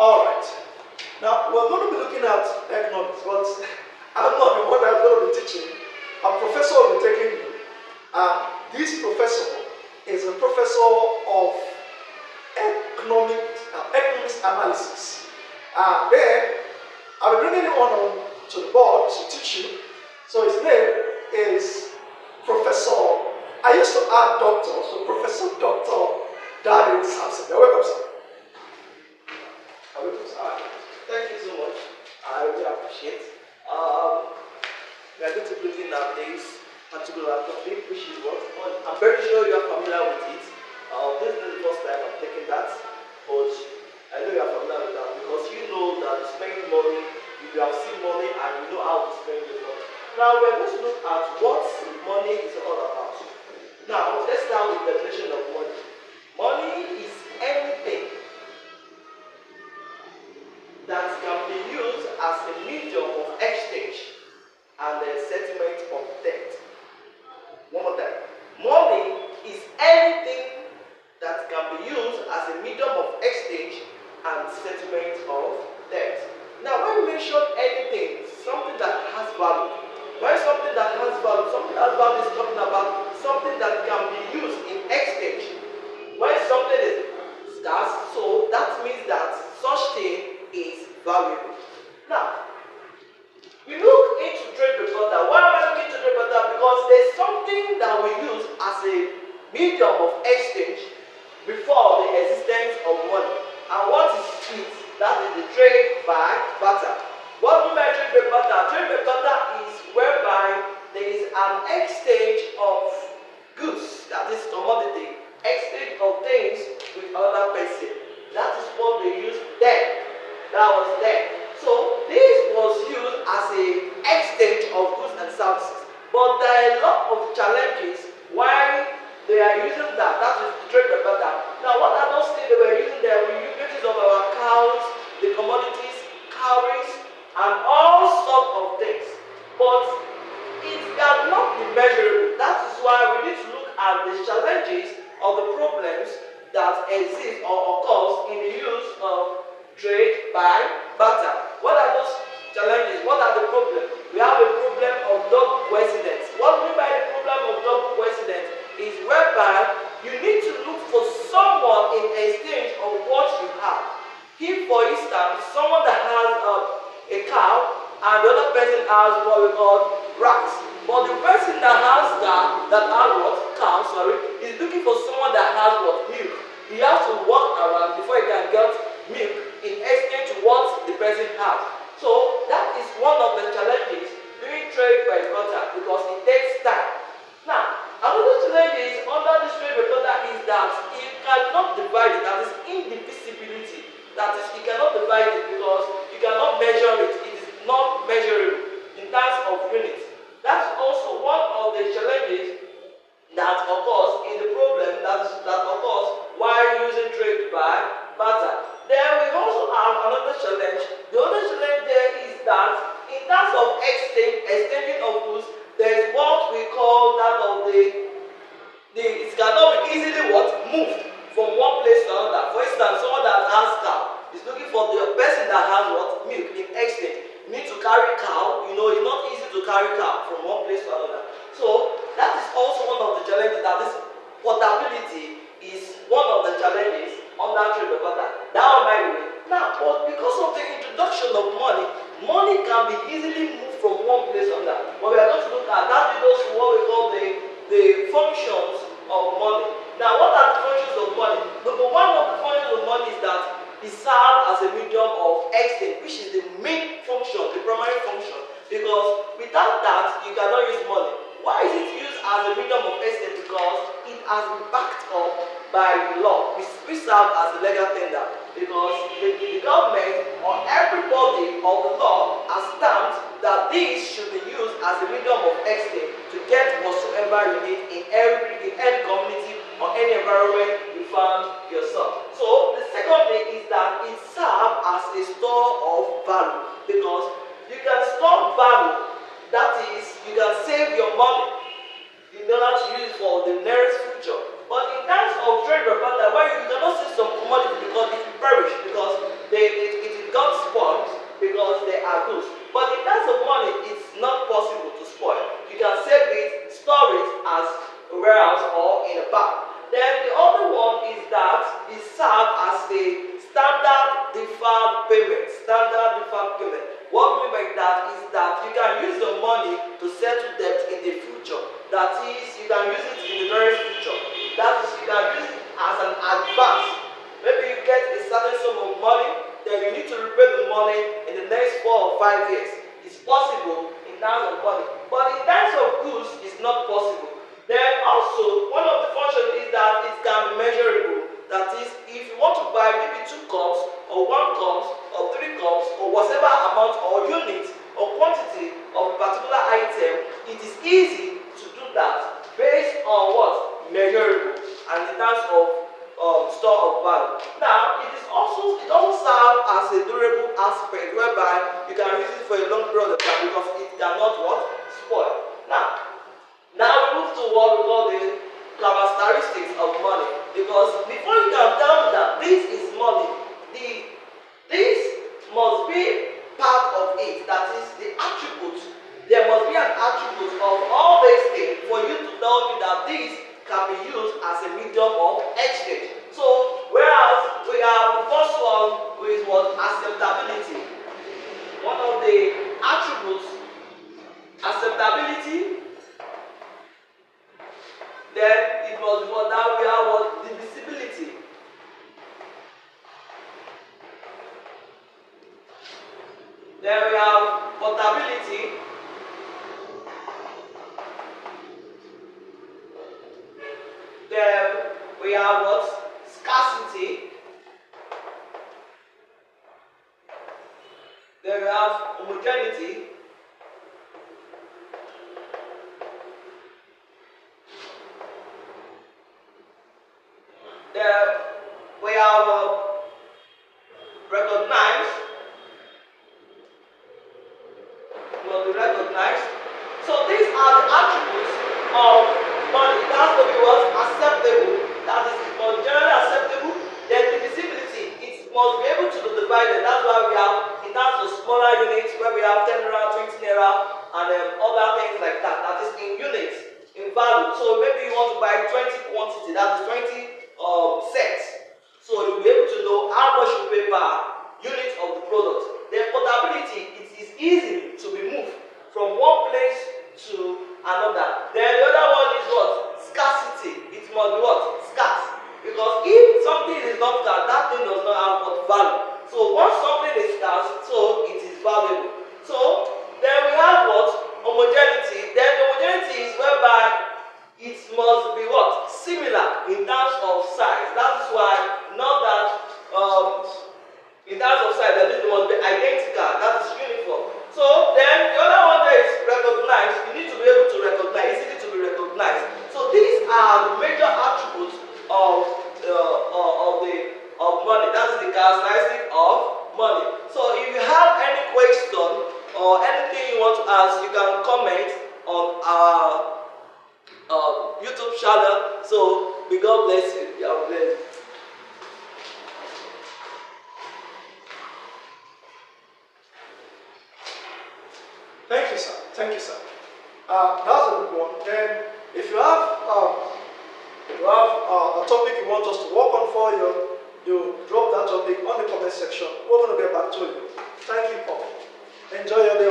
All right. Now, we're going to be looking at economics, but I'm not the one that's going to be teaching. A professor will be taking you. This professor is a professor of economics analysis. Then, I'll be bringing him on to the board to teach you. So his name is Professor, I used to add doctor, so Professor Dr. David Sampson. You're welcome, sir. Thank you so much. I really appreciate. We are going to be looking at this particular topic, which is what I'm very sure you are familiar with it. This is the first time I'm taking that, but I know you are familiar with that because you know that spending money, you have seen money and you know how to spend your money. Now we are going to look at what money is all about. Now let's start with the definition of money. Money is anything that can be used as a medium of exchange and a settlement of debt. One more time. Money is anything that can be used as a medium of exchange and settlement of debt. Now, when we mention anything, something that has value. When something that has value, something that has value is talking about something that can be used in exchange. When something is scarce, so that means that such thing is valuable. Now, we look into trade reporter. Why am I looking into trade reporter? Because there's something that we use as a medium of exchange before the existence of money. And what is it? That is the trade by barter. What do we mean by trade by barter? Trade by barter is whereby there is an exchange of goods, that is commodity, exchange of things with another person. That is what they use then. That was then. So this was used as a exchange of goods and services. But there are a lot of challenges why they are using that. That is the trade by barter. Now what are those things they were using there? We use pictures of our cows, the commodities, cowries, and all sorts of things. But it cannot be measurable. That is why we need to look at the challenges or the problems that exist or occurs in the use of trade by barter. What are those challenges? What are the problems? We have a problem of double coincidence. What we mean by the problem of double coincidence is whereby you need to look for someone in exchange of what you have. If, for instance, someone that has a cow and the other person has what we call rats, but the person that has cow, is looking for someone that has what? Milk. He has to walk around before he can get milk in exchange to what the person has. So that is one of the challenges doing trade by barter because it takes time. Now, another challenge is under this trade by barter is that you cannot divide it. That is indivisibility. That is, you cannot divide it because you cannot measure it. It is not measurable in terms of units. That's also one of the challenges that occurs in the problem that occurs while using trade by barter. Then we also have another challenge. The other challenge there is that in terms of exchanging of goods, there is what we call that of it cannot be easily moved from one place to another. For instance, someone that has cow is looking for the person that has milk in exchange. You need to carry cow, it's not easy to carry cow from one place to another. So that is also one of the challenges, that this portability is one of the challenges on that trade by barter. That one might be. Now, but because of the introduction of money, money can be easily moved from one place to another. But we are going to look at that is also what we call the functions of money. Now, what are the functions of money? Number one of the functions of money is that it serves as a medium of exchange, which is the main function, the primary function. Because without that, you cannot use money. Why is it used as a medium of exchange? Because it has been backed up by the law, which serves as a legal tender. Because the government or everybody of the law has stamped that this should be used as a medium of exchange to get whatsoever you need in any community or any environment you find yourself. So the second thing is that it serves as a store of value, because you can store value. That is, you can save your money in order to use it for the nearest future. But in terms of trade by barter, where you cannot save some commodity because it will perish, because the or in a bank. Then the other one is that it serves as a standard deferred payment. Standard deferred payment. What we mean by that is that you can use the money to settle debt in the future. That is, you can use it in the very future. That is, you can use it as an advance. Maybe you get a certain sum of money, then you need to repay the money in the next 4 or 5 years. It's possible in terms of money, but in terms of goods, it's not possible. Then also, one of the functions is that it can be measurable. That is, if you want to buy maybe 2 cups, or 1 cup, or 3 cups, or whatever amount or unit or quantity of a particular item, it is easy to do that based on what? Measurable, and in terms of store of value. Now, it also serves as a durable aspect whereby you can use it for a long period of time because it cannot what? Spoil. Now we move to what we call the characteristics of money, because before you can tell me that this is money, this must be part of it, that is the attribute. There must be an attribute of all these things for you to tell me that this can be used as a medium of exchange. So, whereas we have the first one with what? Acceptability. One of the attributes, acceptability. Then it was what that we have what? Divisibility. Then we have portability. Then we have what? Scarcity. Then we have homogeneity. Then we have recognized. Must be recognized. So these are the attributes of money. It has to be what? Acceptable. That is, it must be generally acceptable. Then divisibility, it must be able to be divided. That's why we have, in terms of smaller units, where we have 10 naira, 20 naira, and other things like that. That is in units, in value. So maybe you want to buy 20 quantity, that is 20 sets. So you'll be able to know how much you pay per unit of the product. Then portability, it is easy to be moved from one place to another. Then the other one is what? Scarcity. It must be what? Scarce. Because if something is not scarce, that thing does not have what? Value. So once something is scarce, so it is valuable. So then we have what? Homogeneity. Then homogeneity is whereby it must be what? Similar in terms of size. That's why not that in terms of size, that it must be identical. That is uniform. So then the other one there is recognized. You need to be able to recognize, easily to be recognized. So these are major attributes of money. That's the characteristic of money. So if you have any question or anything you want to ask, you can comment on our YouTube channel. So may God bless you. God bless you. Thank you, sir. Thank you, sir. That's a good one. Then, if you have a topic you want us to work on for you, you drop that topic on the comment section. We're going to get back to you. Thank you, Paul. Enjoy your day.